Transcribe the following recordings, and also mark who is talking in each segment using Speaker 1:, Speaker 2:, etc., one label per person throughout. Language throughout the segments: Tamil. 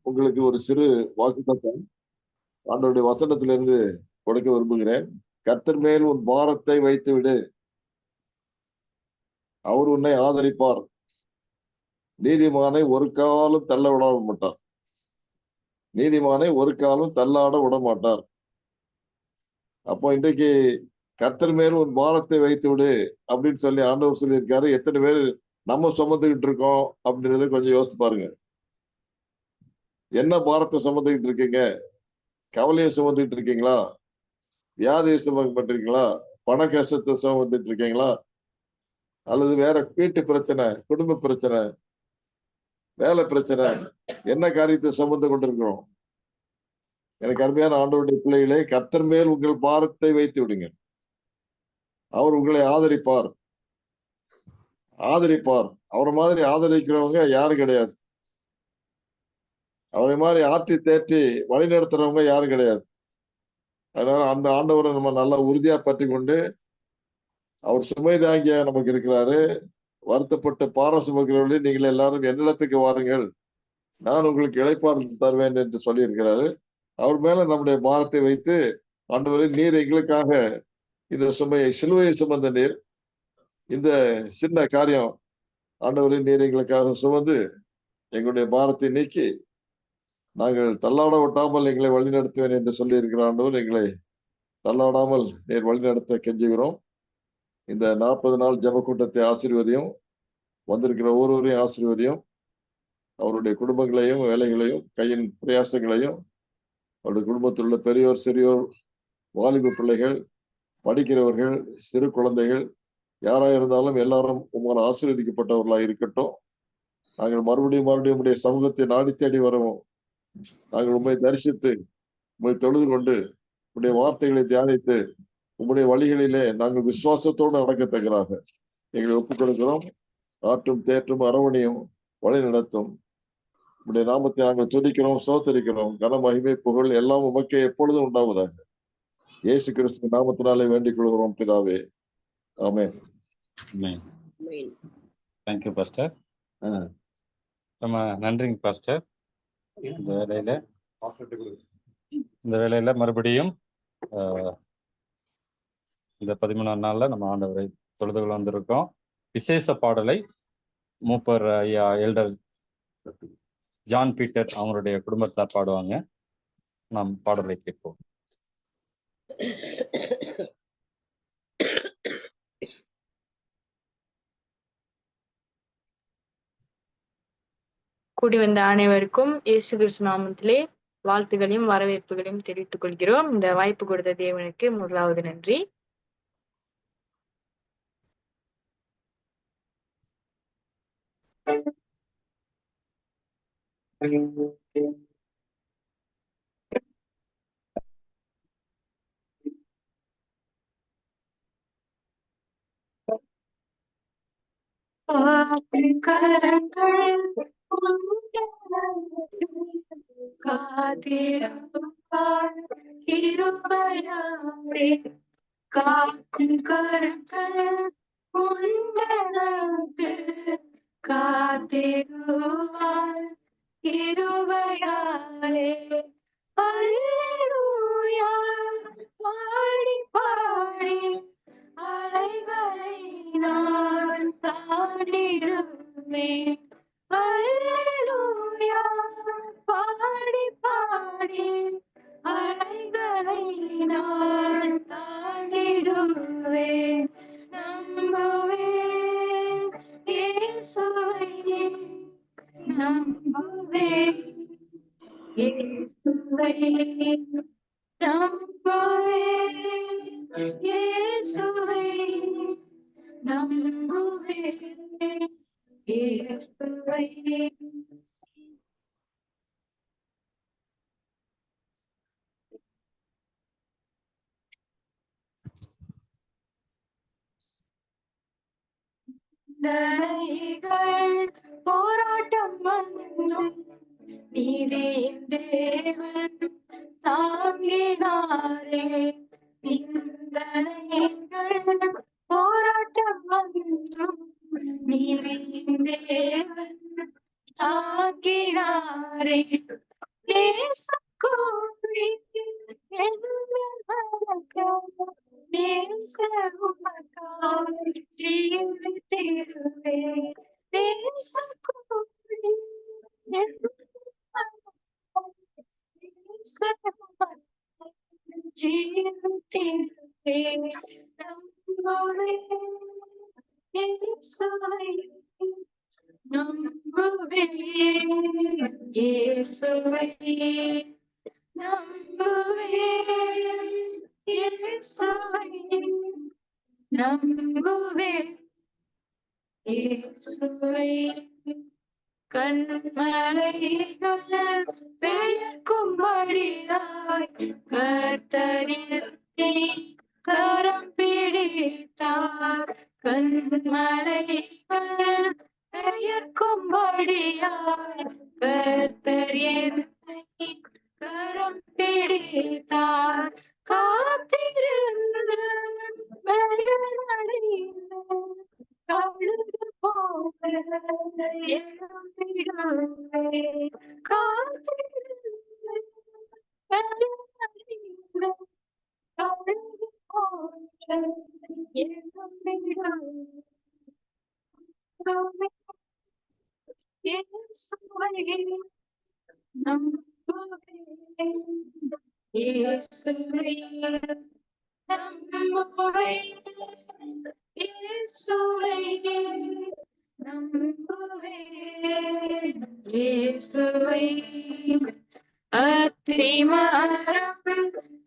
Speaker 1: உங்களுக்கு ஒரு சிறு வாக்குத்தத்தம் ஆண்டவருடைய வசனத்திலிருந்து கொடுக்க விரும்புகிறேன். கர்த்தர் மேல் உன் பாரத்தை வைத்து விடு, அவர் உன்னை ஆதரிப்பார். நீதிமானை ஒரு காலம் தள்ள விட மாட்டார். நீதிமானை ஒரு காலம் தள்ளாட விட மாட்டார். அப்போ இன்றைக்கு கர்த்தர் மேல் உன் பாரத்தை வைத்து விடு அப்படின்னு சொல்லி ஆண்டவர் சொல்லியிருக்காரு. எத்தனை பேர் நம்ம சுமந்துகிட்டு இருக்கோம் அப்படின்றத கொஞ்சம் யோசித்து பாருங்க. என்ன பாரத்தை சுமந்துகிட்டு இருக்கீங்க? கவலையை சுமந்துட்டு இருக்கீங்களா? வியாதியை சுமந்துட்டீங்களா? பண கஷ்டத்தை சுமந்துட்டு இருக்கீங்களா? அல்லது வேற வீட்டு பிரச்சனை, குடும்ப பிரச்சனை, வேலை பிரச்சனை, என்ன காரியத்தை சுமந்து கொண்டிருக்கிறோம்? எனக்கு அருமையான ஆண்டவருடைய பிள்ளைகளே, கர்த்தர் மேல் உங்கள் பாரத்தை வைத்து விடுங்க. அவர் உங்களை ஆதரிப்பார். ஆதரிப்பார். அவரை மாதிரி ஆதரிக்கிறவங்க யாரும் கிடையாது. அவரை மாதிரி ஆற்றி தேற்றி வழி நடத்துறவங்க யாரும் கிடையாது. அதனால அந்த ஆண்டவரை நம்ம நல்லா உறுதியா பற்றி கொண்டு, அவர் சுமை தாங்கிய நமக்கு இருக்கிறாரு. வருத்தப்பட்டு பாரம் சுமக்கிறவர்களே, நீங்கள் எல்லாரும் என்னிடத்துக்கு வாருங்கள், நான் உங்களுக்கு இளைப்பாறுதல் தருவேன் என்று சொல்லி இருக்கிறாரு. அவர் மேல நம்முடைய பாரத்தை வைத்து, ஆண்டவரே நீர் எங்களுக்காக இந்த சுமையை சிலுவையை சுமந்த நீர், இந்த சின்ன காரியம் ஆண்டவரே நீர் எங்களுக்காக சுமந்து எங்களுடைய பாரத்தை நீக்கி நாங்கள் தள்ளாட விட்டாமல் எங்களை வழிநடத்துவேன் என்று சொல்லி இருக்கிற ஆண்டவர், எங்களை தள்ளாடாமல் நீர் வழிநடத்த கெஞ்சுகிறோம். இந்த 40 நாள் ஜெப கூட்டத்தை ஆசீர்வதியும், வந்திருக்கிற ஒவ்வொருவரையும் ஆசீர்வதியும், அவருடைய குடும்பங்களையும் வேலைகளையும் கையின் பிரயாசங்களையும், அவருடைய குடும்பத்தில் உள்ள பெரியோர் சிறியோர் வாலிப பிள்ளைகள், படிக்கிறவர்கள், சிறு குழந்தைகள், யாரா இருந்தாலும் எல்லாரும் உங்களால் ஆசீர்வதிக்கப்பட்டவர்களாக இருக்கட்டும். நாங்கள் மறுபடியும் உடைய சமூகத்தை நாடி தேடி வரவும், நாங்கள் உண்மை தரிசித்து உண்மை தொழுது கொண்டு உடைய வார்த்தைகளை தியானித்து உம்முடைய வழிகளிலே நாங்கள் விசுவாசத்தோடு நடக்கத்தக்கதாக எங்களை ஒப்புக் கொடுக்கிறோம். ஆற்றும் தேற்றும் அரவணையும் வழி நடத்தும். உடைய நாமத்தை நாங்கள் துதிக்கிறோம், சோத்தரிக்கிறோம். கன மகிமை புகழ் எல்லாம் உமக்கே எப்பொழுதும் உண்டாவதாக இயேசு கிறிஸ்து நாமத்தினாலே வேண்டிக் கொள்கிறோம் பிதாவே. ஆமென்.
Speaker 2: Thank you pastor. ரொம்ப நன்றிங்க பாஸ்டர். இந்த வேலையில மறுபடியும் இந்த 13ஆம் நாள்ல நம்ம ஆண்டவரை தொழுதுகள் வந்திருக்கோம். விசேஷ பாடலை மூப்பர் ஐயா எல்டர் ஜான் பீட்டர் அவங்களுடைய குடும்பத்தார் பாடுவாங்க. நாம் பாடலை கேட்போம்.
Speaker 3: கூடி வந்த அனைவருக்கும் இயேசு கிறிஸ்து நாமத்திலே வாழ்த்துகளையும் வரவேற்புகளையும் தெரிவித்துக் கொள்கிறோம். இந்த வாய்ப்பு கொடுத்த தேவனுக்கு முதலாவது நன்றி. காக்கும் கரங்கள் உண்டனக்கு காத்திடுவார் கிருபையாலே. அல்லேலூயா பாடி பாடி அலைகளை நான் தாண்டிடுவேன். அல்லேலூயா பாடி பாடி அலைகளை நான் தாண்டிடுவேன். நம்புவேன் இயேசுவை, நம்புவேன் இயேசுவை, நம்புவேன் இயேசுவை, நம்புவேன் இயேசுவை. போராட்டம் வந்தும் நீதியின் தேவன் தாங்கினாரே. நிந்தனைகள் போராட்டம் வந்தும் நீதியின் தேவன் தாங்கினாரே. நேசக்கோரி நேச உமக்காய் ஜீவித்திடுவே நேசக்கோரி ஜீவித்திடுவே நம்புவே இயேசுவை நம்புவே இயேசுவை நம்புவே இயேசுவை நம்புவே இயேசுவை கண்மலைகள் பெயர்க்கும்படியாய் கர்த்தரில் கரம் பிடித்தார் கண்மலைகள் பெயர்க்கும்படியாய் கர்த்தர் என்னை கரம் பிடித்தார் காத்திருந்து பயனடைந்து கழுகு போல எழும்பிடுவே காத்திருந்து பயனடைந்து கழுகு போல எழும்பிடுவே இயேசுவை நம்புவே இயேசுவை நம்புவே இயேசுவை நம்புவே இயேசுவை அத்திமரம்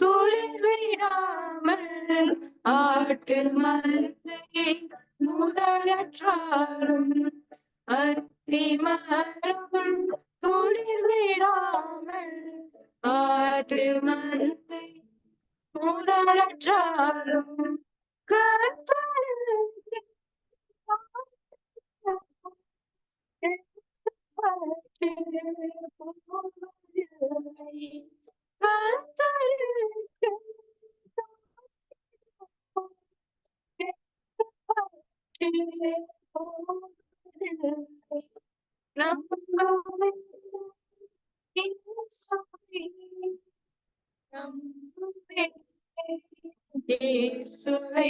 Speaker 3: துளிர் விடாமல் ஆட்டு மந்தை முதலற்றாலும் அத்திமரம் துளிர் விடாமல் ஆட்டு மந்தை முதலற்றாலும் கர்த்தருக்கு நம்புவே இயேசுவை நம்புவே இயேசுவை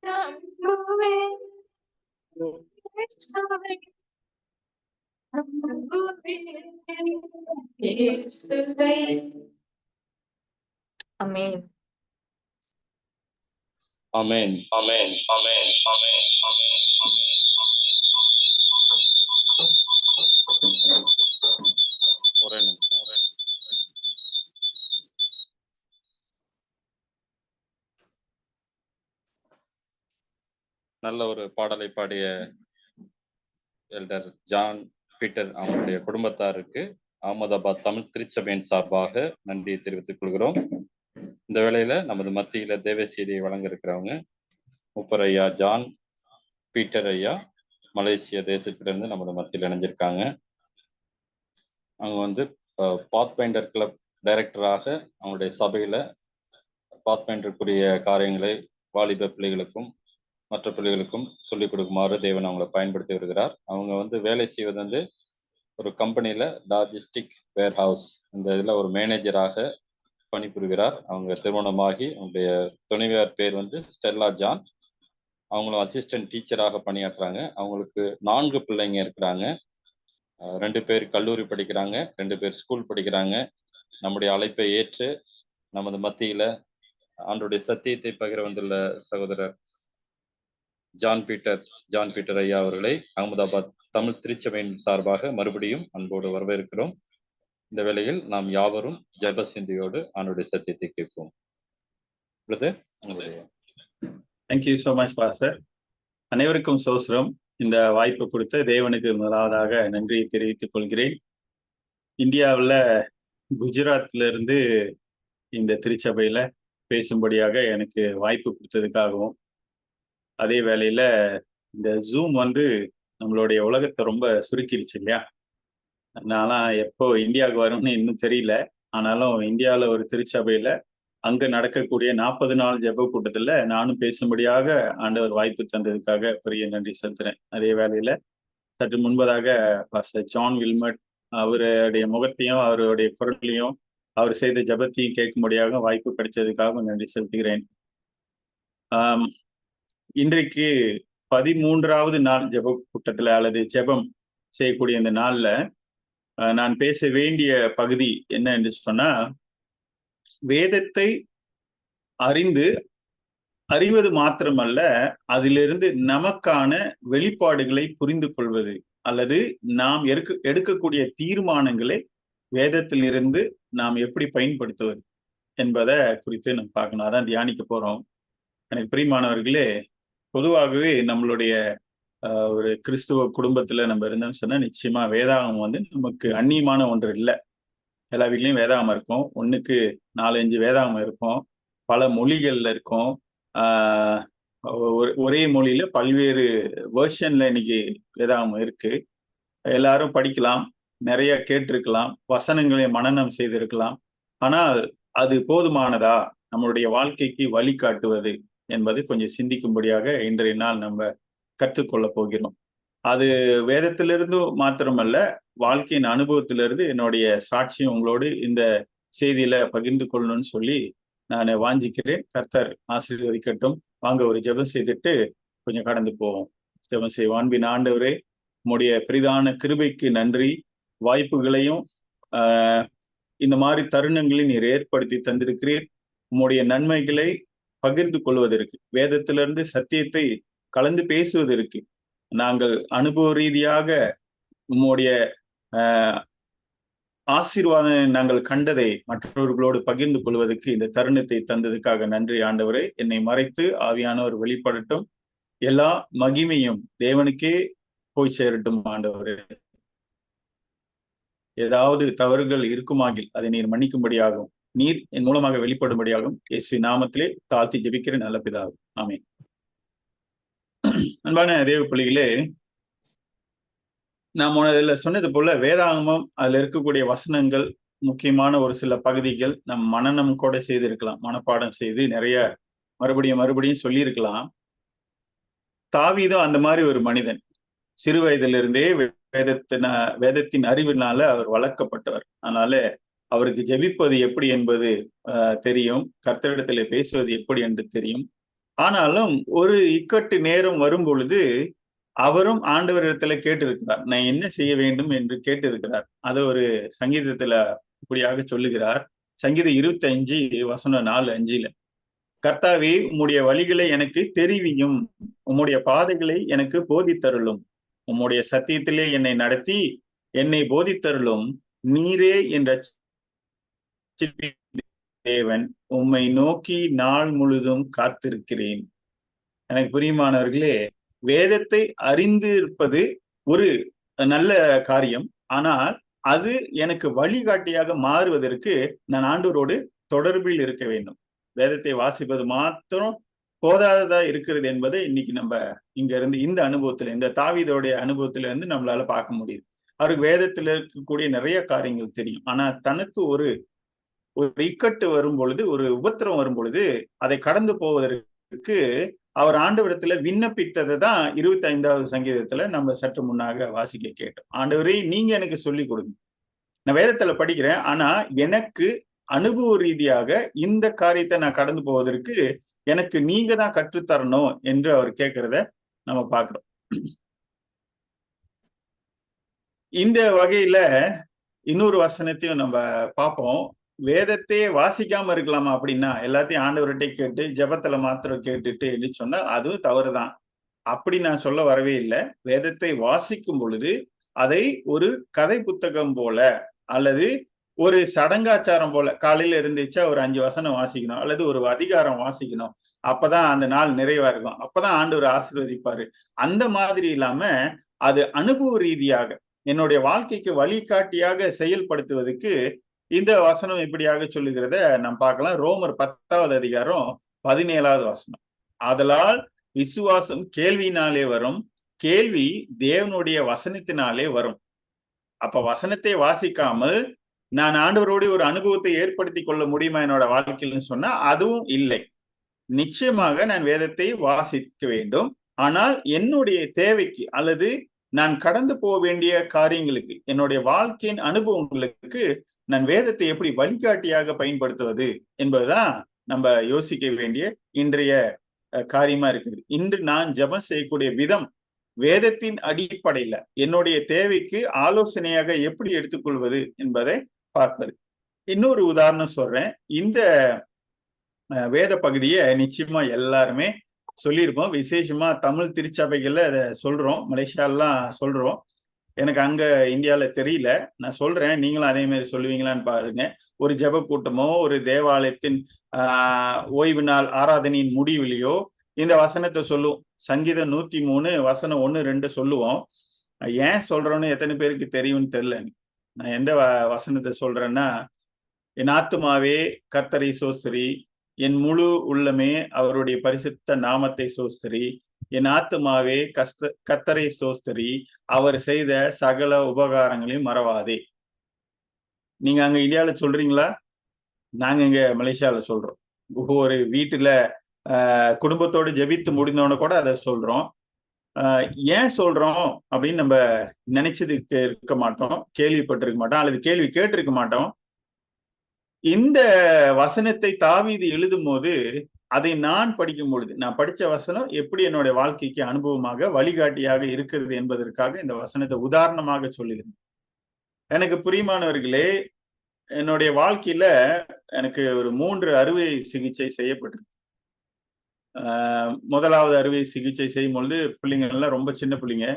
Speaker 3: நம்புவே இயேசுவை நம்புவே இயேசுவை. ஆமென்.
Speaker 2: ஆமென். ஆமென். ஆமென். ஆமென். ஆமென். ஒரே நிமிஷம். நல்ல ஒரு பாடலை பாடிய எல்டர் ஜான் பீட்டர் அவங்களுடைய குடும்பத்தாருக்கு அகமதாபாத் தமிழ் திருச்சபையின் சார்பாக நன்றியை தெரிவித்துக் கொள்கிறோம். இந்த வேளையில நமது மத்தியில தேவ செய்தியை வழங்க இருக்கிறவங்க மூப்பர் ஐயா ஜான் பீட்டர் ஐயா மலேசிய தேசத்திலிருந்து நமது மத்தியில் இணைஞ்சிருக்காங்க. அவங்க வந்து பாத் பைண்டர் கிளப் டைரக்டராக அவங்களுடைய சபையில பாத் பைண்டருக்குரிய காரியங்களை வாலிப பிள்ளைகளுக்கும் மற்ற பிள்ளைகளுக்கும் சொல்லிக் கொடுக்குமாறு தேவன் அவங்களை பயன்படுத்தி வருகிறார். அவங்க வந்து வேலை செய்வது வந்து ஒரு கம்பெனியில லாஜிஸ்டிக் வேர் ஹவுஸ் இந்த இதில் ஒரு மேனேஜராக பணிபுரிகிறார். அவங்க திருமணமாகி அவங்களுடைய துணைவியார் பேர் வந்து ஸ்டெல்லா ஜான். அவங்களும் அசிஸ்டன்ட் டீச்சராக பணியாற்றுறாங்க. அவங்களுக்கு 4 பிள்ளைங்க இருக்கிறாங்க. 2 பேர் கல்லூரி படிக்கிறாங்க, 2 பேர் ஸ்கூல் படிக்கிறாங்க. நம்முடைய அழைப்பை ஏற்று நமது மத்தியில ஆண்டவருடைய சத்தியத்தை பகிர வந்துள்ள சகோதரர் ஜான் பீட்டர் ஐயா அவர்களை அகமதாபாத் தமிழ் திருச்சபையின் சார்பாக மறுபடியும் அன்போடு வரவேற்கிறோம். இந்த வேளையில் நாம் யாவரும் ஜெப சிந்தியோடு ஆண்டவருடைய சத்தியத்தை கேட்போம்.
Speaker 4: Thank you so much pastor. அனைவருக்கும் சோஸ்ரம். இந்த வாய்ப்பு கொடுத்த தேவனுக்கு முதலாவதாக நன்றியை தெரிவித்துக் கொள்கிறேன். இந்தியாவில் குஜராத்ல இருந்து இந்த திருச்சபையில பேசும்படியாக எனக்கு வாய்ப்பு கொடுத்ததுக்காகவும், அதே வேளையில இந்த ஜூம் வந்து நம்மளுடைய உலகத்தை ரொம்ப சுருக்கிடுச்சு இல்லையா. நான்லாம் எப்போ இந்தியாவுக்கு வரும்னு இன்னும் தெரியல. ஆனாலும் இந்தியாவில் ஒரு திருச்சபையில அங்க நடக்கக்கூடிய 40 நாள் ஜெப கூட்டத்துல நானும் பேசும்படியாக ஆண்டவர் வாய்ப்பு தந்ததுக்காக பெரிய நன்றி செலுத்துறேன். அதே வேளையில சற்று முன்பதாக பாஸ்டர் ஜான் வில்மட் அவருடைய முகத்தையும் அவருடைய குரலையும் அவர் செய்த ஜபத்தையும் கேட்கும்படியாக வாய்ப்பு கிடைச்சதுக்காக நன்றி செலுத்துகிறேன். இன்றைக்கு 13வது நாள் ஜெப கூட்டத்துல அல்லது ஜெபம் செய்யக்கூடிய இந்த நாள்ல நான் பேச வேண்டிய பகுதி என்ன என்று சொன்னா, வேதத்தை அறிவது மாத்திரமல்ல, அதிலிருந்து நமக்கான வெளிப்பாடுகளை புரிந்து கொள்வது அல்லது நாம் எடுக்கக்கூடிய தீர்மானங்களை வேதத்திலிருந்து நாம் எப்படி பயன்படுத்துவது என்பதை குறித்து நம்ம பார்க்கணும். அதான் தியானிக்க போறோம். எனக்கு பிரியமானவர்களே, பொதுவாகவே நம்மளுடைய ஒரு கிறிஸ்துவ குடும்பத்துல நம்ம இருந்தோம்னு சொன்னா நிச்சயமா வேதாகமம் நமக்கு அந்நியமான ஒன்று இல்லை. எல்லா வீட்லயும் வேதாகமம் இருக்கும். 1க்கு 4-5 வேதாகமம் இருக்கும். பல மொழிகள்ல இருக்கும். ஒரே மொழியில பல்வேறு வெர்ஷன்ல இன்னைக்கு வேதாகமம் இருக்கு. எல்லாரும் படிக்கலாம், நிறைய கேட்டிருக்கலாம், வசனங்களை மனனம் செய்திருக்கலாம். ஆனால் அது போதுமானதா நம்மளுடைய வாழ்க்கைக்கு வழிகாட்டுவது என்பது கொஞ்சம் சிந்திக்கும்படியாக இன்றைய நாள் நம்ம கற்றுக்கொள்ள போகிறோம். அது வேதத்திலிருந்து மாத்திரமல்ல, வாழ்க்கையின் அனுபவத்திலிருந்து என்னுடைய சாட்சியம் உங்களோடு இந்த செய்தியில பகிர்ந்து கொள்ளணும்னு சொல்லி நான் வாஞ்சிக்கிறேன். கர்த்தர் ஆசீர்வதிக்கட்டும். வாங்க ஒரு ஜெபம் செய்துட்டு கொஞ்சம் கடந்து போவோம். ஜெபம் செய்வோம். அன்பின் ஆண்டவரே, உம்முடைய பிரிதான கிருபைக்கு நன்றி. வாய்ப்புகளையும் இந்த மாதிரி தருணங்களை நீர் ஏற்படுத்தி தந்திருக்கிறீர். உம்முடைய நன்மைகளை பகிர்ந்து கொள்வதற்கு, வேதத்திலிருந்து சத்தியத்தை கலந்து பேசுவதற்கு, நாங்கள் அனுபவ ரீதியாக உம்முடைய ஆசீர்வாதம் நாங்கள் கண்டதை மற்றவர்களோடு பகிர்ந்து கொள்வதற்கு இந்த தருணத்தை தந்ததுக்காக நன்றி ஆண்டவரே. என்னை மறைத்து ஆவியானவர் வெளிப்படட்டும். எல்லா மகிமையும் தேவனுக்கே போய் சேரட்டும் ஆண்டவரே. ஏதாவது தவறுகள் இருக்குமாகில் அதை நீர் மன்னிக்கும்படியாகும், நீர் என் மூலமாக வெளிப்படும்படியாகும் இயேசு நாமத்திலே தாழ்த்தி ஜெபிக்கிற நல்ல பிதாவே, ஆமென். அன்பான தேவ பிள்ளைகளே, நாம் இதுல சொன்னது போல வேதாகமம், அதுல இருக்கக்கூடிய வசனங்கள், முக்கியமான ஒரு சில பகுதிகள் நம் மனனம் கூட செய்திருக்கலாம், மனப்பாடம் செய்து நிறைய மறுபடியும் சொல்லியிருக்கலாம். தாவீதும் அந்த மாதிரி ஒரு மனிதன். சிறு வயதிலிருந்தே வேதத்தின் அறிவினால அவர் வளர்க்கப்பட்டவர். அதனால அவருக்கு ஜெபிப்பது எப்படி என்பது தெரியும், கர்த்தரிடத்துல பேசுவது எப்படி என்று தெரியும். ஆனாலும் ஒரு இக்கட்டு நேரம் வரும் பொழுது அவரும் ஆண்டவரிடத்துல கேட்டிருக்கிறார், நான் என்ன செய்ய வேண்டும் என்று கேட்டிருக்கிறார். அதை ஒரு சங்கீதத்துல இப்படியாக சொல்லுகிறார். சங்கீதம் 25:4-5 கர்த்தாவே, உம்முடைய வழிகளை எனக்கு தெரிவியும், உம்முடைய பாதைகளை எனக்கு போதித்தருளும், உம்முடைய சத்தியத்திலே என்னை நடத்தி என்னை போதித்தருளும், நீரே என்ற தேவன், உம்மை நோக்கி நாள் முழுதும் காத்திருக்கிறேன். எனக்கு பிரியமானவர்களே, வேதத்தை அறிந்து இருப்பது ஒரு நல்ல காரியம். ஆனால் அது எனக்கு வழிகாட்டியாக மாறுவதற்கு நான் ஆண்டவரோடு தொடர்பில் இருக்க வேண்டும். வேதத்தை வாசிப்பது மாத்திரம் போதாததா இருக்கிறது என்பதை இன்னைக்கு நம்ம இங்க இருந்து இந்த அனுபவத்துல, இந்த தாவீதோடைய அனுபவத்துல இருந்து நம்மளால பார்க்க முடியுது. அவருக்கு வேதத்துல இருக்கக்கூடிய நிறைய காரியங்கள் தெரியும். ஆனா தனக்கு ஒரு இக்கட்டு வரும் பொழுது, ஒரு உபத்திரம் வரும் பொழுது அதை கடந்து போவதற்கு அவர் ஆண்டவரிடத்துல விண்ணப்பித்ததை தான் 25வது சங்கீதத்துல நம்ம சற்று முன்னாக வாசிக்க கேட்டோம். ஆண்டவரே, நீங்க எனக்கு சொல்லி கொடுங்க, நான் வேதத்துல படிக்கிறேன், ஆனா எனக்கு அனுபவ ரீதியாக இந்த காரியத்தை நான் கடந்து போவதற்கு எனக்கு நீங்க தான் கற்றுத்தரணும் என்று அவர் கேட்கிறத நம்ம பார்க்கிறோம். இந்த வகையில இன்னொரு வசனத்தையும் நம்ம பார்ப்போம். வேதத்தையே வாசிக்காம இருக்கலாமா அப்படின்னா, எல்லாத்தையும் ஆண்டவர்கிட்ட கேட்டு ஜெபத்துல மாத்திரம் கேட்டுட்டு என்று சொன்னா அதுவும் தவறுதான். அப்படி நான் சொல்ல வரவே இல்லை. வேதத்தை வாசிக்கும் பொழுது அதை ஒரு கதை புத்தகம் போல அல்லது ஒரு சடங்காச்சாரம் போல, காலையில இருந்துச்சா ஒரு 5 வசனம் வாசிக்கணும் அல்லது ஒரு அதிகாரம் வாசிக்கணும், அப்பதான் அந்த நாள் நிறைவா இருக்கும், அப்பதான் ஆண்டவர் ஆசீர்வதிப்பாரு, அந்த மாதிரி இல்லாம அது அனுபவ ரீதியாக என்னுடைய வாழ்க்கைக்கு வழிகாட்டியாக செயல்படுத்துவதற்கு இந்த வசனம் இப்படியாக சொல்லுகிறத நாம் பார்க்கலாம். ரோமர் 10வது அதிகாரம் 17வது வசனம். ஆதலால் விசுவாசம் கேள்வியினாலே வரும், கேள்வி தேவனுடைய வசனத்தினாலே வரும். அப்ப வசனத்தை வாசிக்காமல் நான் ஆண்டவரோடு ஒரு அனுபவத்தை ஏற்படுத்தி கொள்ள முடியுமா என்னோட வாழ்க்கையில்னு சொன்னா அதுவும் இல்லை. நிச்சயமாக நான் வேதத்தை வாசிக்க வேண்டும். ஆனால் என்னுடைய தேவைக்கு அல்லது நான் கடந்து போக வேண்டிய காரியங்களுக்கு, என்னுடைய வாழ்க்கையின் அனுபவங்களுக்கு நான் வேதத்தை எப்படி வழிகாட்டியாக பயன்படுத்துவது என்பதுதான் நம்ம யோசிக்க வேண்டிய இன்றைய காரியமா இருக்குது. இன்று நான் ஜெபம் செய்யக்கூடிய விதம் வேதத்தின் அடிப்படையில என்னுடைய தேவைக்கு ஆலோசனையாக எப்படி எடுத்துக்கொள்வது என்பதை பார்ப்பது. இன்னொரு உதாரணம் சொல்றேன். இந்த வேத பகுதியை நிச்சயமா எல்லாருமே சொல்லியிருப்போம். விசேஷமா தமிழ் திருச்சபைகள்ல அதை சொல்றோம், மலேசியாலாம் சொல்றோம். எனக்கு அங்க இந்தியாவில தெரியல, நான் சொல்றேன், நீங்களும் அதே மாதிரி சொல்லுவீங்களான்னு பாருங்க. ஒரு ஜெப கூட்டமோ ஒரு தேவாலயத்தின் ஓய்வு நாள் ஆராதனையின் முடிவிலையோ இந்த வசனத்தை சொல்லுவோம். சங்கீதம் 103 வசனம் 1-2 சொல்லுவோம். ஏன் சொல்றோன்னு எத்தனை பேருக்கு தெரியும்னு தெரியல. நான் எந்த வசனத்தை சொல்றேன்னா, என் ஆத்துமாவே கர்த்தரை சோஸ்திரி, என் முழு உள்ளமே அவருடைய பரிசுத்த நாமத்தை சோஸ்திரி, என் ஆத்துமாவே கர்த்தரை சோஸ்திரி, அவர் செய்த சகல உபகாரங்களையும் மறவாதே. நீங்க அங்க இந்தியாவில சொல்றீங்களா? நாங்க இங்க மலேசியாவில சொல்றோம். ஒவ்வொரு வீட்டுல குடும்பத்தோடு ஜெபித்து முடிந்தவன கூட அதை சொல்றோம். ஏன் சொல்றோம் அப்படின்னு நம்ம நினைச்சதுக்கு இருக்க மாட்டோம், கேள்விப்பட்டிருக்க மாட்டோம், அல்லது கேள்வி கேட்டிருக்க மாட்டோம். இந்த வசனத்தை தாவீது எழுதும் போது அதை நான் படிக்கும் பொழுது, நான் படிச்ச வசனம் எப்படி என்னுடைய வாழ்க்கைக்கு அனுபவமாக வழிகாட்டியாக இருக்கிறது என்பதற்காக இந்த வசனத்தை உதாரணமாக சொல்லுகிறேன். எனக்கு பிரியமானவர்களே, என்னுடைய வாழ்க்கையில எனக்கு ஒரு 3 அறுவை சிகிச்சை செய்யப்பட்டிருக்கு. முதலாவது அறுவை சிகிச்சை செய்யும் பொழுது பிள்ளைங்க எல்லாம் ரொம்ப சின்ன பிள்ளைங்க.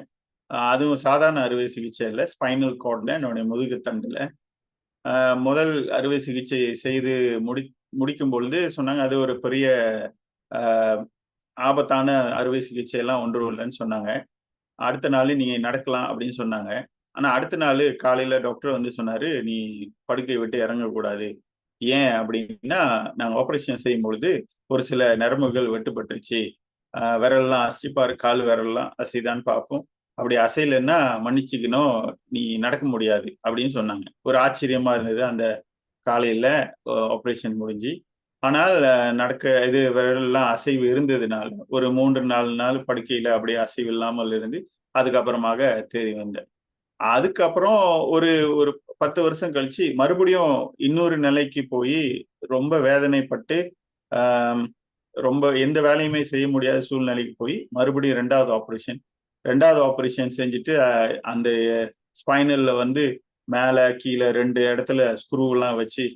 Speaker 4: அதுவும் சாதாரண அறுவை சிகிச்சை இல்லை, ஸ்பைனல் கார்ட்ல, என்னுடைய முதுகுத்தண்டுல. முதல் அறுவை சிகிச்சை செய்து முடிக்கும் பொழுது சொன்னாங்க, அது ஒரு பெரிய ஆபத்தான அறுவை சிகிச்சை எல்லாம் ஒன்றும் இல்லைன்னு சொன்னாங்க. அடுத்த நாள் நீங்க நடக்கலாம் அப்படின்னு சொன்னாங்க. ஆனா அடுத்த நாள் காலையில டாக்டர் வந்து சொன்னாரு, நீ படுக்கை விட்டு இறங்கக்கூடாது. ஏன் அப்படின்னா, நாங்க ஆபரேஷன் செய்யும் பொழுது ஒரு சில நரம்புகள் வெட்டுப்பட்டுருச்சு, விரல்லாம் அசைப்பாரு, கால் விரல்லாம் அசைதான்னு பார்ப்போம், அப்படி அசையலைன்னா மன்னிச்சுக்கணும், நீ நடக்க முடியாது அப்படின்னு சொன்னாங்க. ஒரு ஆச்சரியமா இருந்தது அந்த காலையில ஆபரேஷன் முடிஞ்சு. ஆனால் இது விரல்லாம் அசைவு இருந்ததுனால ஒரு 3-4 நாள் படுக்கையில அப்படியே அசைவு இல்லாமல் இருந்து அதுக்கப்புறமாக தேறி வந்தேன். அதுக்கப்புறம் ஒரு ஒரு 10 வருஷம் கழிச்சு மறுபடியும் இன்னொரு நிலைக்கு போய் ரொம்ப வேதனைப்பட்டு ரொம்ப எந்த வேலையுமே செய்ய முடியாத சூழ்நிலைக்கு போய் மறுபடியும் 2வது ஆபரேஷன் செஞ்சுட்டு அந்த ஸ்பைனல்ல வந்து மேல கீழே 2 இடத்துல ஸ்க்ரூ எல்லாம் வச்சு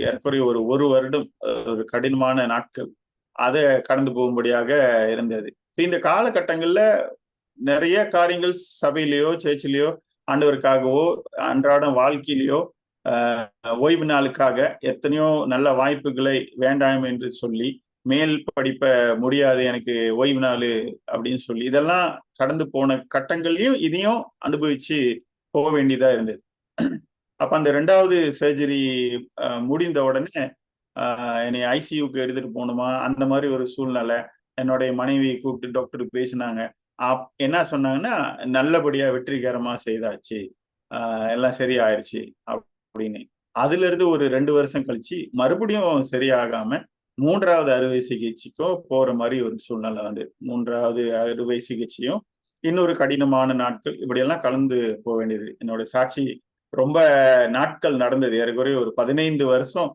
Speaker 4: ஏறக்குறைய ஒரு வருடம் ஒரு கடினமான நாட்கள் அதை கடந்து போகும்படியாக இருந்தது. இந்த காலகட்டங்கள்ல நிறைய காரியங்கள் சபையிலேயோ சர்ச்சிலேயோ ஆண்டவருக்காகவோ அன்றாடம் வாழ்க்கையிலேயோ ஓய்வு நாளுக்காக எத்தனையோ நல்ல வாய்ப்புகளை வேண்டாம் என்று சொல்லி, மேல் படிப்ப முடியாது எனக்கு ஓய்வு நாள் அப்படின்னு சொல்லி இதெல்லாம் கடந்து போன கட்டங்கள்லயும் இதையும் அனுபவிச்சு போக வேண்டியதா இருந்தது. அப்ப அந்த 2வது சர்ஜரி முடிந்த உடனே என்னை ஐசியூக்கு எடுத்துட்டு போகணுமா அந்த மாதிரி ஒரு சூழ்நிலை. என்னுடைய மனைவியை கூப்பிட்டு டாக்டர் பேசினாங்க. என்ன சொன்னாங்கன்னா, நல்லபடியா வெற்றிகரமா செய்தாச்சு, எல்லாம் சரியாயிருச்சு அப்படின்னு. அதுல இருந்து ஒரு 2 வருஷம் கழிச்சு மறுபடியும் சரியாகாம 3வது அறுவை சிகிச்சைக்கும் போற மாதிரி ஒரு சூழ்நிலை வந்து 3வது அறுவை சிகிச்சையும் இன்னொரு கடினமான நாட்கள் இப்படியெல்லாம் கலந்து போக வேண்டியது. என்னோட சாட்சி ரொம்ப நாட்கள் நடந்தது. ஏறக்குறைய ஒரு 15 வருஷம்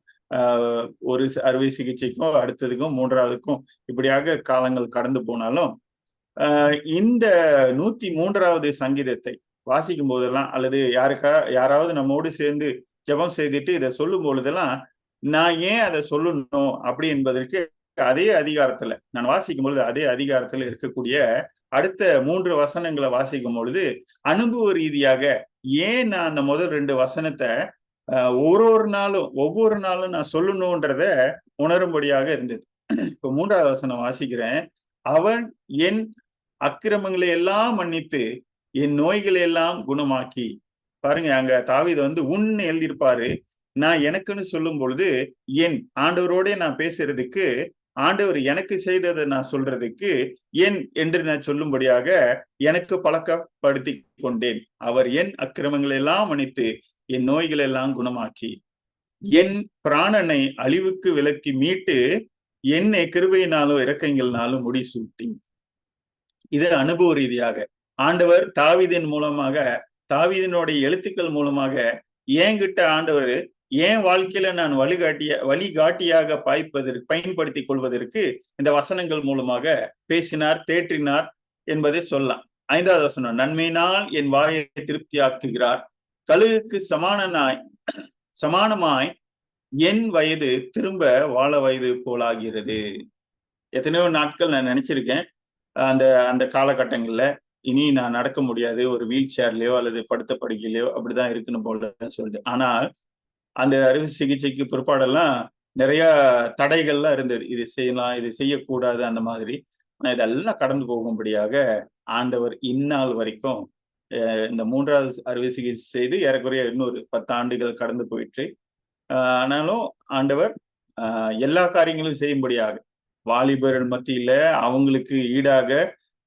Speaker 4: ஒரு அறுவை சிகிச்சைக்கும் அடுத்ததுக்கும் 3வதுக்கும் இப்படியாக காலங்கள் கடந்து போனாலும் இந்த 103வது சங்கீதத்தை வாசிக்கும் போதெல்லாம் அல்லது யாராவது நம்மோடு சேர்ந்து ஜெபம் செய்துட்டு இதை சொல்லும் பொழுதெல்லாம் நான் ஏன் அதை சொல்லணும் அப்படி என்பதற்கு அதே அதிகாரத்துல நான் வாசிக்கும் பொழுது அதே அதிகாரத்துல இருக்கக்கூடிய அடுத்த 3 வசனங்களை வாசிக்கும் பொழுது அனுபவ ரீதியாக ஏன் நான் அந்த முதல் 2 வசனத்தை ஒவ்வொரு நாளும் நான் சொல்லணும்ன்றத உணரும்படியாக இருந்தது. இப்ப 3வது வசனம் வாசிக்கிறேன். அவன் என் அக்கிரமங்களை எல்லாம் மன்னித்து என் நோய்களை எல்லாம் குணமாக்கி. பாருங்க, அங்க தாவீது வந்து உன்னு எழுதியிருப்பாரு. நான் எனக்குன்னு சொல்லும் பொழுது என் ஆண்டவரோட நான் பேசுறதுக்கு, ஆண்டவர் எனக்கு செய்ததை நான் சொல்றதுக்கு என் என்று நான் சொல்லும்படியாக எனக்கு பழக்கப்படுத்தி கொண்டேன். அவர் என் அக்கிரமங்களை எல்லாம் மன்னித்து என் நோய்களை எல்லாம் குணமாக்கி என் பிராணனை அழிவுக்கு விலக்கி மீட்டு என்னை கிருபையினாலும் இரக்கங்கள்னாலும் முடிசூட்டி. இது அனுபவ ரீதியாக ஆண்டவர் தாவீதின் மூலமாக, தாவீதினுடைய எழுத்துக்கள் மூலமாக என்கிட்ட ஆண்டவர் என் வாழ்க்கையில நான் வழிகாட்டியாக பயன்படுத்திக் கொள்வதற்கு இந்த வசனங்கள் மூலமாக பேசினார், தேற்றினார் என்பதை சொல்லலாம். 5வது வசனம், நன்மையினால் என் வாயை திருப்தியாக்குகிறார், கழுகுக்கு சமானமாய் என் வயது திரும்ப வாழ வயது போலாகிறது. எத்தனையோ நாட்கள் நான் நினைச்சிருக்கேன் அந்த அந்த காலகட்டங்கள்ல இனி நான் நடக்க முடியாது, ஒரு வீல் சேர்லயோ அல்லது படுத்த படுக்கையிலையோ அப்படிதான் இருக்குன்னு போல சொல்லிட்டு. ஆனால் அந்த அறுவை சிகிச்சைக்கு பிற்பாடெல்லாம் நிறைய தடைகள்லாம் இருந்தது. இது செய்யலாம், இது செய்யக்கூடாது, அந்த மாதிரி. ஆனா இதெல்லாம் கடந்து போகும்படியாக ஆண்டவர் இந்நாள் வரைக்கும் இந்த 3வது அறுவை சிகிச்சை செய்து ஏறக்குறைய இன்னொரு 10 ஆண்டுகள் கடந்து போயிற்று. ஆனாலும் ஆண்டவர் எல்லா காரியங்களும் செய்யும்படியாக, வாலிபர்கள் மத்தியில அவங்களுக்கு ஈடாக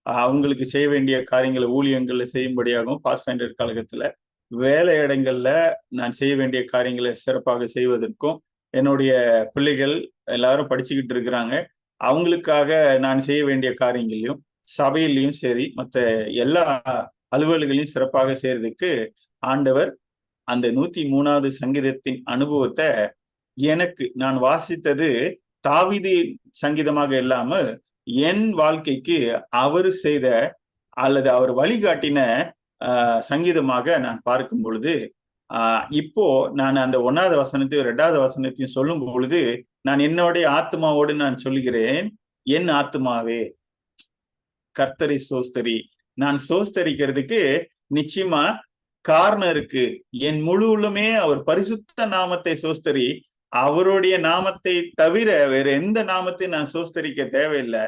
Speaker 4: அவங்களுக்கு செய்ய வேண்டிய காரியங்களை ஊழியங்களை செய்யும்படியாகவும், பாஸ்ஃபைண்டர் கழகத்துல வேலை இடங்கள்ல நான் செய்ய வேண்டிய காரியங்களை சிறப்பாக செய்வதற்கும், என்னுடைய பிள்ளைகள் எல்லாரும் படிச்சுக்கிட்டு இருக்கிறாங்க, அவங்களுக்காக நான் செய்ய வேண்டிய காரியங்களையும், சபையிலையும் சரி மற்ற எல்லா அலுவல்களையும் சிறப்பாக செய்யறதுக்கு ஆண்டவர் அந்த 103வது சங்கீதத்தின் அனுபவத்தை எனக்கு, நான் வாசித்தது தாவீது சங்கீதமாக இல்லாமல் என் வாழ்க்கைக்கு அவர் செய்த அல்லது அவர் வழிகாட்டின சங்கீதமாக நான் பார்க்கும் பொழுது, இப்போ நான் அந்த 1வது வசனத்தையும் 2வது வசனத்தையும் சொல்லும் பொழுது நான் என்னுடைய ஆத்மாவோடு நான் சொல்லுகிறேன், என் ஆத்மாவே கர்த்தரை சோஸ்தரி. நான் சோஸ்தரிக்கிறதுக்கு நிச்சயமா காரணம் இருக்கு. என் முழு உள்ளமே அவர் பரிசுத்த நாமத்தை சோஸ்தரி. அவருடைய நாமத்தை தவிர வேற எந்த நாமத்தை நான் சோஸ்தரிக்க தேவையில்லை.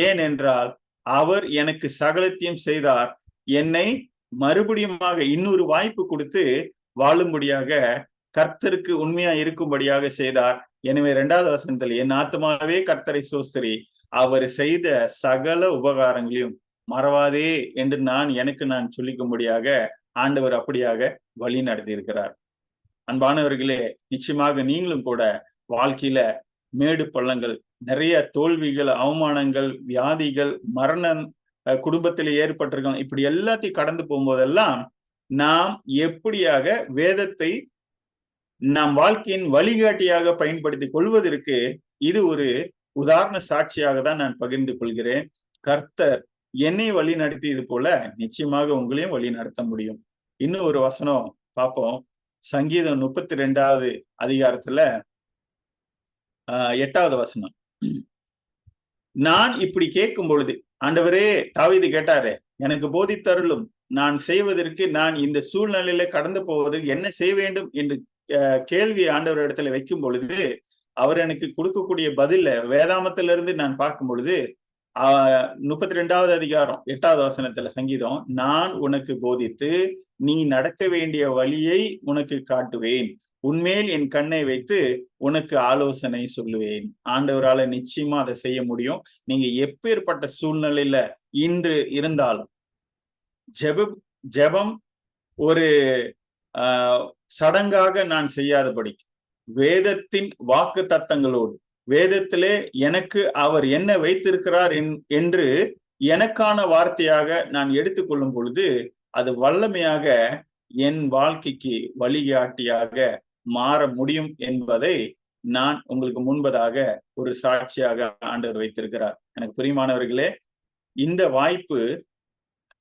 Speaker 4: ஏனென்றால் அவர் எனக்கு சகலத்தையும் செய்தார், என்னை மறுபடியுமாக இன்னொரு வாய்ப்பு கொடுத்து வாழும்படியாக, கர்த்தருக்கு உண்மையா இருக்கும்படியாக செய்தார். எனவே 2வது வசனத்தில் என் ஆத்மாவே கர்த்தரை சோஸ்தரி, அவர் செய்த சகல உபகாரங்களையும் மறவாதே என்று எனக்கு நான் சொல்லிக்கும்படியாக ஆண்டவர் அப்படியாக வழி நடத்தி இருக்கிறார். அன்பானவர்களே, நிச்சயமாக நீங்களும் கூட வாழ்க்கையில மேடு பள்ளங்கள், நிறைய தோல்விகள், அவமானங்கள், வியாதிகள், மரணம் குடும்பத்தில் ஏற்பட்டிருக்கோம், இப்படி எல்லாத்தையும் கடந்து போகும்போதெல்லாம் நாம் எப்படியாக வேதத்தை நாம் வாழ்க்கையின் வழிகாட்டியாக பயன்படுத்திக் கொள்வதற்கு இது ஒரு உதாரண சாட்சியாக தான் நான் பகிர்ந்து கொள்கிறேன். கர்த்தர் என்னை வழி நடத்தியது போல நிச்சயமாக உங்களையும் வழி நடத்த முடியும். இன்னும் ஒரு வசனம் பார்ப்போம். சங்கீதம் 32வது அதிகாரத்துல 8வது வசனம். நான் இப்படி கேட்கும் பொழுது, ஆண்டவரே, தாவீது கேட்டாரே, எனக்கு போதித்தருளும், நான் செய்வதற்கு, நான் இந்த சூழ்நிலையில கடந்து போவதற்கு என்ன செய்ய வேண்டும் என்று கேள்வி ஆண்டவர் இடத்துல வைக்கும் பொழுது அவர் எனக்கு கொடுக்கக்கூடிய பதில வேதாமத்திலிருந்து நான் பார்க்கும் பொழுது 32வது அதிகாரம் 8வது வசனத்துல சங்கீதம், நான் உனக்கு போதித்து நீ நடக்க வேண்டிய வழியை உனக்கு காட்டுவேன், உன்மேல் என் கண்ணை வைத்து உனக்கு ஆலோசனை சொல்லுவேன். ஆண்டவரால நிச்சயமா அதை செய்ய முடியும். நீங்க எப்பேற்பட்ட சூழ்நிலையில இன்று இருந்தாலும் ஜெபம் ஒரு சடங்காக நான் செய்யாதபடி, வேதத்தின் வாக்கு தத்தங்களோடு, வேதத்திலே எனக்கு அவர் என்ன வைத்திருக்கிறார் என்று எனக்கான வார்த்தையாக நான் எடுத்துக்கொள்ளும் பொழுது அது வல்லமையாக என் வாழ்க்கைக்கு வழிகாட்டியாக மாற முடியும் என்பதை நான் உங்களுக்கு முன்பதாக ஒரு சாட்சியாக ஆண்டவர் வைத்திருக்கிறார். எனக்கு பிரியமானவர்களே, இந்த வாய்ப்பு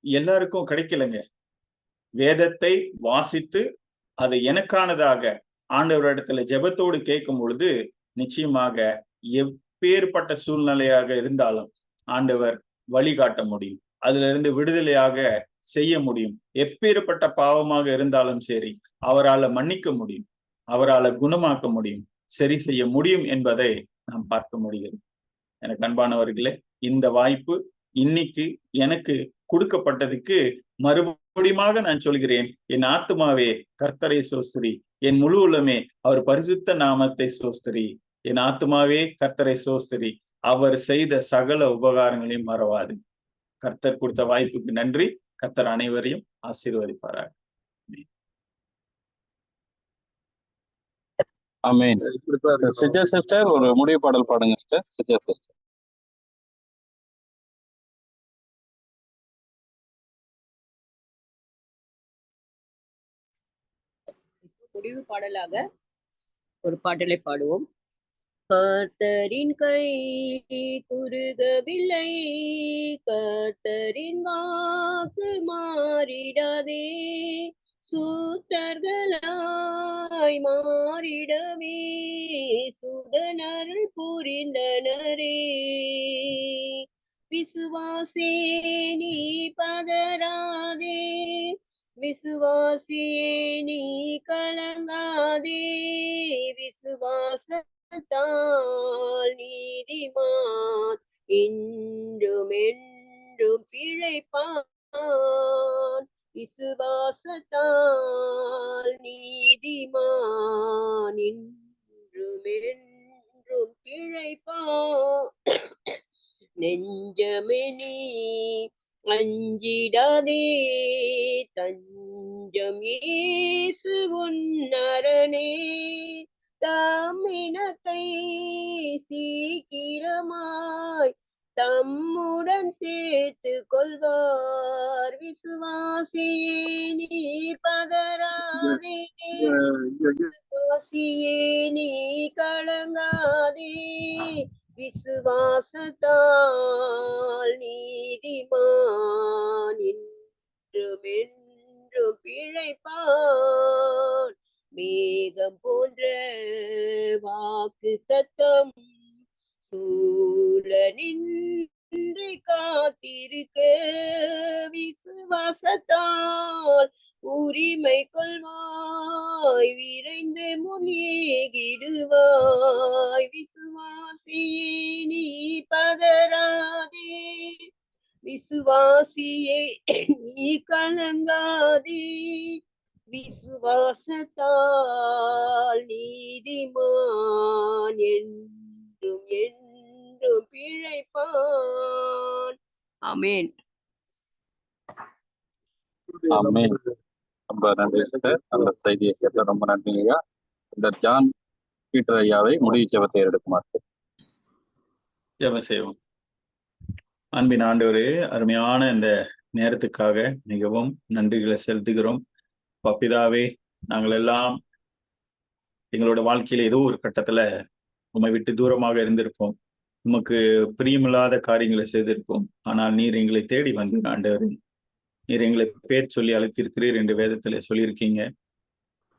Speaker 4: எல்லாருக்கும் கிடைக்கலங்க. வேதத்தை வாசித்து அதை எனக்கானதாக ஆண்டவரிடத்துல ஜெபத்தோடு கேட்கும் பொழுது நிச்சயமாக எப்பேற்பட்ட சூழ்நிலையாக இருந்தாலும் ஆண்டவர் வழிகாட்ட முடியும், அதுல இருந்து விடுதலையாக செய்ய முடியும். எப்பேற்பட்ட பாவமாக இருந்தாலும் சரி, அவரால் மன்னிக்க முடியும், அவரால் குணமாக்க முடியும், சரி செய்ய முடியும் என்பதை நாம் பார்க்க முடிகிறது. எனக்கு அன்பானவர்களே, இந்த வாய்ப்பு இன்னைக்கு எனக்கு கொடுக்கப்பட்டதுக்கு மறுபடியுமாக நான் சொல்கிறேன், என் ஆத்துமாவே கர்த்தரை சோஸ்திரி, என் முழு உள்ளமே அவர் பரிசுத்த நாமத்தை சோஸ்திரி, என் ஆத்துமாவே கர்த்தரை சோஸ்திரி, அவர் செய்த சகல உபகாரங்களையும் மறவாது. கர்த்தர் கொடுத்த வாய்ப்புக்கு நன்றி. கர்த்தர் அனைவரையும் ஆசீர்வதிப்பாராக.
Speaker 5: ஆமென். சிஸ்டர் ஒரு முடிவு பாடல் பாடுங்க சிஸ்டர்.
Speaker 6: முடிவு பாடலாக ஒரு பாடலை பாடுவோம். கர்த்தரின் கை குறுகவில்லை, கர்த்தரின் வாக்கு மாறிடாதே, சூத்தர்களாய் மாறிடவே சுடனருள் புரிந்தனரே. விசுவாசே நீ பதறாதே, விசுவாசியே நீ கலங்காதே, விசுவாசத்தால் நீதிமான் என்றும் என்றும் பிழைப்பான், விசுவாசத்தால் நீதிமான் என்றும் என்றும் பிழைப்பான். நெஞ்சமே நீ அஞ்சிடாதே, தஞ்சம் இயேசு உன்னரணே, தம்மினத்தை சீக்கிரமாய் தம்முடன் சேர்த்து கொள்வார். விசுவாசியே நீ பதறாதே, விசுவாசியே நீ கலங்காதே, விசுவாசத்தால் நீதிமான் என்றும் என்றும் பிழைப்பான். மேகம் போன்ற வாக்கு தத்தம் சூழ நின்று காத்திருக்க, விசுவாசத்தால் உரிமை கொள்வாய், விரைந்து முன்னேகிடுவாய். விசுவாசியே நீ பதறாதே, விசுவாசியே நீ கலங்காதே, விசுவாசத்தால் நீதிமான் என்றும் என்றும் பிழைப்பான். ஆமென்.
Speaker 5: ஆமென். ரொம்ப நன்றி சிஸ்டர். நல்ல செய்தியை கேட்ட ரொம்ப நன்றி ஐயா. இந்த ஜான் பீட்டர் ஐயாவை முடிவு ஜெபத்தை எடுக்குமாறு.
Speaker 4: ஜெபம் செய்வோம். அன்பின் ஆண்டவரே, அருமையான இந்த நேரத்துக்காக மிகவும் நன்றிகளை செலுத்துகிறோம். பிதாவே, நாங்கள் எல்லாம் எங்களோட வாழ்க்கையில ஏதோ ஒரு கட்டத்துல உம்மை விட்டு தூரமாக இருந்திருப்போம், உமக்கு பிரியமில்லாத காரியங்களை செய்திருப்போம். ஆனால் நீர் எங்களை தேடி வந்து ஆண்டவரே, நீர் எங்களை பேர் சொல்லி அழைத்திருக்கிறீர் என்று வேதத்துல சொல்லியிருக்கீங்க.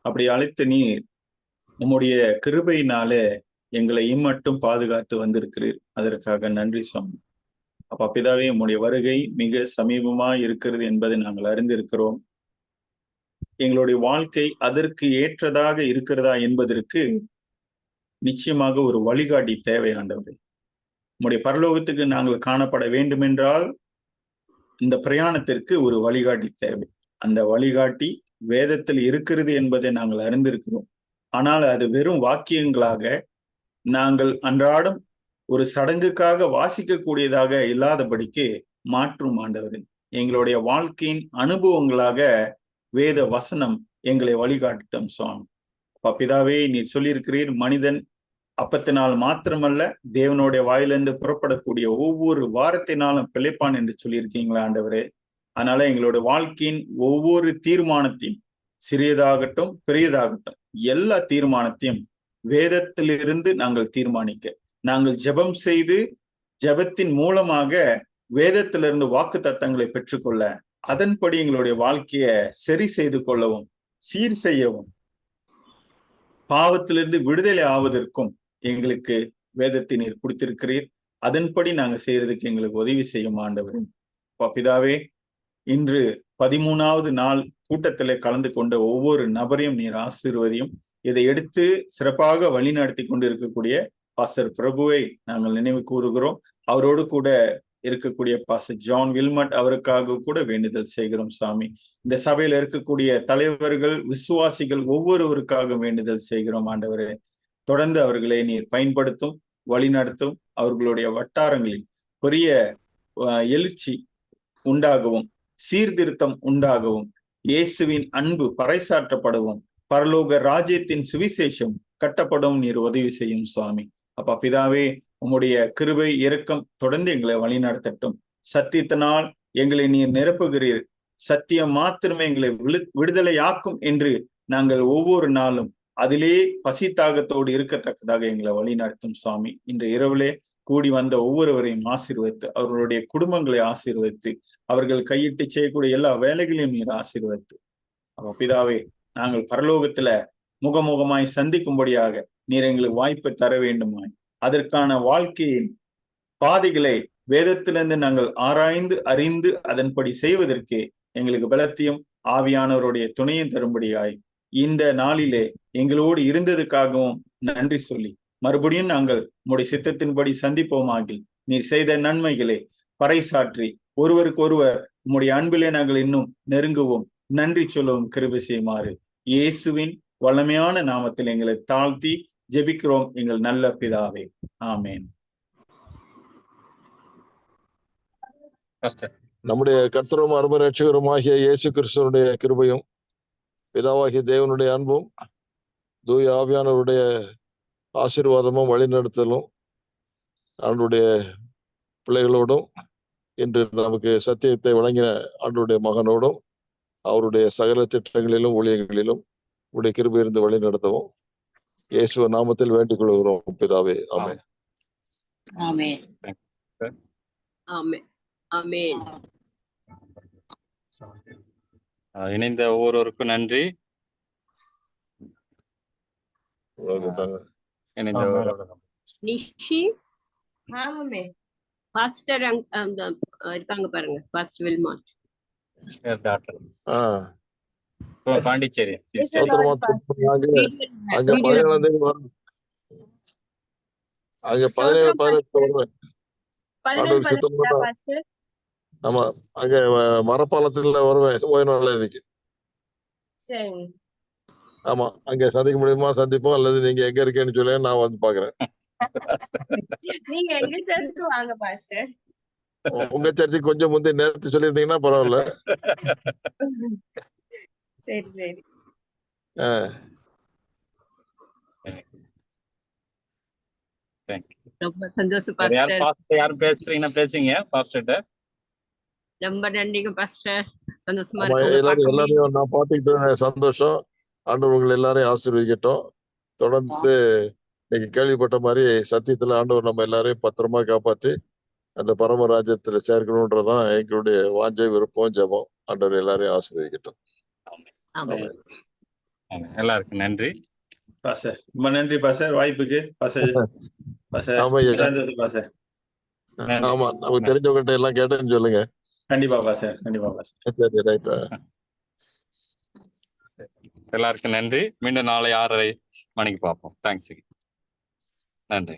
Speaker 4: அப்படி அழைத்த நீர் உம்முடைய கிருபையினாலே எங்களை இம்மட்டும் பாதுகாத்து வந்திருக்கிறீர். அதற்காக நன்றி சொன்னோம். அப்பா பிதாவே, உம்முடைய வருகை மிக சமீபமா இருக்கிறது என்பதை நாங்கள் அறிந்திருக்கிறோம். எங்களுடைய வாழ்க்கை அதற்கு ஏற்றதாக இருக்கிறதா என்பதற்கு நிச்சயமாக ஒரு வழிகாட்டி தேவை ஆண்டவரே. உம்முடைய பரலோகத்துக்கு நாங்கள் காணப்பட வேண்டுமென்றால் இந்த பிரயாணத்திற்கு ஒரு வழிகாட்டி தேவை. அந்த வழிகாட்டி வேதத்தில் இருக்கிறது என்பதை நாங்கள் அறிந்திருக்கிறோம். ஆனால் அது வெறும் வாக்கியங்களாக நாங்கள் அன்றாடம் ஒரு சடங்குக்காக வாசிக்கக்கூடியதாக இல்லாதபடிக்கு மாற்றும் ஆண்டவரே. எங்களுடைய வாழ்க்கையின் அனுபவங்களாக வேத வசனம் எங்களை வழிகாட்டும் சுவாமி. பிதாவே, நீர் சொல்லியிருக்கிறீர், மனிதன் அப்பத்தினால் மாத்திரமல்ல தேவனுடைய வாயிலிருந்து புறப்படக்கூடிய ஒவ்வொரு வாரத்தினாலும் பிழைப்பான் என்று சொல்லியிருக்கீங்களா ஆண்டவரே. அதனால எங்களுடைய வாழ்க்கையின் ஒவ்வொரு தீர்மானத்தையும், சிறியதாகட்டும் பெரியதாகட்டும், எல்லா தீர்மானத்தையும் வேதத்திலிருந்து நாங்கள் தீர்மானிக்க, நாங்கள் ஜெபம் செய்து ஜெபத்தின் மூலமாக வேதத்திலிருந்து வாக்கு தத்தங்களை பெற்றுக்கொள்ள, அதன்படி எங்களுடைய வாழ்க்கைய சரி செய்து கொள்ளவும், சீர் செய்யவும், பாவத்திலிருந்து விடுதலை ஆவதற்கும் எங்களுக்கு வேதத்தை நீர் கொடுத்திருக்கிறீர். அதன்படி நாங்க செய்யறதுக்கு எங்களுக்கு உதவி செய்யும் ஆண்டவரே. பிதாவே, இன்று 13வது நாள் கூட்டத்திலே கலந்து கொண்ட ஒவ்வொரு நபரையும் நீர் ஆசீர்வதியும். இதை எடுத்து சிறப்பாக வழி நடத்தி கொண்டு இருக்கக்கூடிய பாஸ்டர் பிரபுவை நாங்கள் நினைவு கூறுகிறோம். அவரோடு கூட இருக்கக்கூடிய பாஸ்டர் ஜான் வில்மட் அவருக்காக கூட வேண்டுதல் செய்கிறோம் சாமி. இந்த சபையில இருக்கக்கூடிய தலைவர்கள், விசுவாசிகள் ஒவ்வொருவருக்காக வேண்டுதல் செய்கிறோம் ஆண்டவரே. தொடர்ந்து அவர்களை நீர் பயன்படுத்தும், வழிநடத்தும். அவர்களுடைய வட்டாரங்களில் பெரிய எழுச்சி உண்டாகவும், சீர்திருத்தம் உண்டாகவும், இயேசுவின் அன்பு பறைசாற்றப்படவும், பரலோக ராஜ்யத்தின் சுவிசேஷம் கட்டப்படவும் நீர் உதவி செய்யும் சுவாமி. அப்பா பிதாவே, உம்முடைய கிருபை இரக்கம் தொடர்ந்து எங்களை வழிநடத்தட்டும். சத்தியத்தினால் எங்களை நீர் நிரப்புகிறீர். சத்தியம் மாத்திரமே எங்களை விடுதலையாக்கும் என்று நாங்கள் ஒவ்வொரு நாளும் அதிலே பசி தாகத்தோடு இருக்கத்தக்கதாக எங்களை வழி நடத்தும் சுவாமி. இன்று இரவிலே கூடி வந்த ஒவ்வொருவரையும் ஆசீர்வதித்து, அவர்களுடைய குடும்பங்களை ஆசீர்வதித்து, அவர்கள் கையிட்டு செய்யக்கூடிய எல்லா வேலைகளையும் நீர் ஆசீர்வதித்து, பிதாவே, நாங்கள் பரலோகத்துல முகமுகமாய் சந்திக்கும்படியாக நீர் எங்களுக்கு வாய்ப்பை தர வேண்டுமாய், அதற்கான வாழ்க்கையின் பாதைகளை வேதத்திலிருந்து நாங்கள் ஆராய்ந்து அறிந்து அதன்படி செய்வதற்கு எங்களுக்கு பலத்தையும் ஆவியானவருடைய துணையும் தரும்படியாய் இந்த நாளிலே எங்களோடு இருந்ததுக்காகவும் நன்றி சொல்லி, மறுபடியும் நாங்கள் உம்முடைய சித்தத்தின்படி சந்திப்போமாகில் நீர் செய்த நன்மைகளை பறைசாற்றி ஒருவருக்கு ஒருவர் உம்முடைய அன்பிலே நாங்கள் இன்னும் நெருங்குவோம், நன்றி சொல்லவும் கிருபை செய்யுமாறு இயேசுவின் வல்லமையான நாமத்தில் எங்களை தாழ்த்தி ஜெபிக்கிறோம் எங்கள் நல்ல பிதாவே. ஆமேன்.
Speaker 1: நம்முடைய கர்த்தரும் அருமை ரட்சகருமாகிய இயேசு கிறிஸ்துவனுடைய கிருபையும் பிதாவாகிய தேவனுடைய அன்பும் தூய ஆவியானவருடைய ஆசீர்வாதமும் வழிநடத்தலும் ஆண்டுடைய பிள்ளைகளோடும் இன்று நமக்கு சத்தியத்தை வழங்கின ஆண்டுடைய மகனோடும் அவருடைய சகல திட்டங்களிலும் ஊழியங்களிலும் உடைய கிருபை இருந்து வழி நடத்தவும் இயேசுவ நாமத்தில் வேண்டிக் கொள்கிறோம் பிதாவே. ஆமென்.
Speaker 6: ஆமென். ஆமென். ஆமென்.
Speaker 2: இணைந்த ஒவ்வொருவருக்கும் நன்றி. இணைந்த
Speaker 6: நிஷி பாஸ்டர் இருக்காங்க பாருங்க, பாஸ்டர் வில்மாட்
Speaker 2: பாண்டிச்சேரி.
Speaker 1: அங்க 17 வரும். அங்க 17-18 வருவேன். ஆமா, அங்க மரப்பாலத்துல வருவேன் ஓய்வு இன்னைக்கு. ஆமா, அங்க சந்திக்க முடியுமா சந்திப்போம், அல்லது நீங்க எங்க இருக்கேன்னு சொல்லி நான் வந்து பாக்குறேன்.
Speaker 7: நீங்க எங்க சர்ச்சுக்கு வாங்க பாஸ்டர்.
Speaker 1: உங்க சர்ச்சுக்கு கொஞ்சம் முந்தைய நேரத்தை சொல்லியிருந்தீங்கன்னா பரவாயில்ல.
Speaker 7: சரி சரி.
Speaker 6: ரொம்ப சந்தோஷம் பாஸ்டர்.
Speaker 2: யாரும் பேசுறீங்கன்னா பேசுங்க பாஸ்டர்ட்ட.
Speaker 6: ரொம்ப நன்றிங்க பாஸ்டர், சந்தோஷமா
Speaker 1: எல்லாரையும் நான் பாத்துக்கிட்டு சந்தோஷம். ஆண்டவர் உங்களை எல்லாரையும் ஆசீர்வதிக்கட்டும். தொடர்ந்து இன்னைக்கு கேள்விப்பட்ட மாதிரி சத்தியத்துல ஆண்டவர் நம்ம எல்லாரையும் பத்திரமா காப்பாற்றி அந்த பரமராஜ்யத்துல சேர்க்கணும்ன்றதான் எங்களுடைய வாஞ்சை, விருப்பம், ஜெபம். ஆண்டவர் எல்லாரையும் ஆசீர்வதிக்கட்டும்.
Speaker 2: எல்லாருக்கும் நன்றி
Speaker 4: பாஸ்டர். ரொம்ப நன்றி பாஸ்டர் வாய்ப்புக்கு.
Speaker 1: ஆமா, நமக்கு தெரிஞ்சவங்கிட்ட எல்லாம் கேட்டேன்னு சொல்லுங்க.
Speaker 4: கண்டிப்பா பாஸ்டர், கண்டிப்பா பாஸ்டர்.
Speaker 1: சரி, ரைட்.
Speaker 2: எல்லாருக்கும் நன்றி. மீண்டும் நாளை 6:30 மணிக்கு பார்ப்போம். தேங்க்ஸ். நன்றி.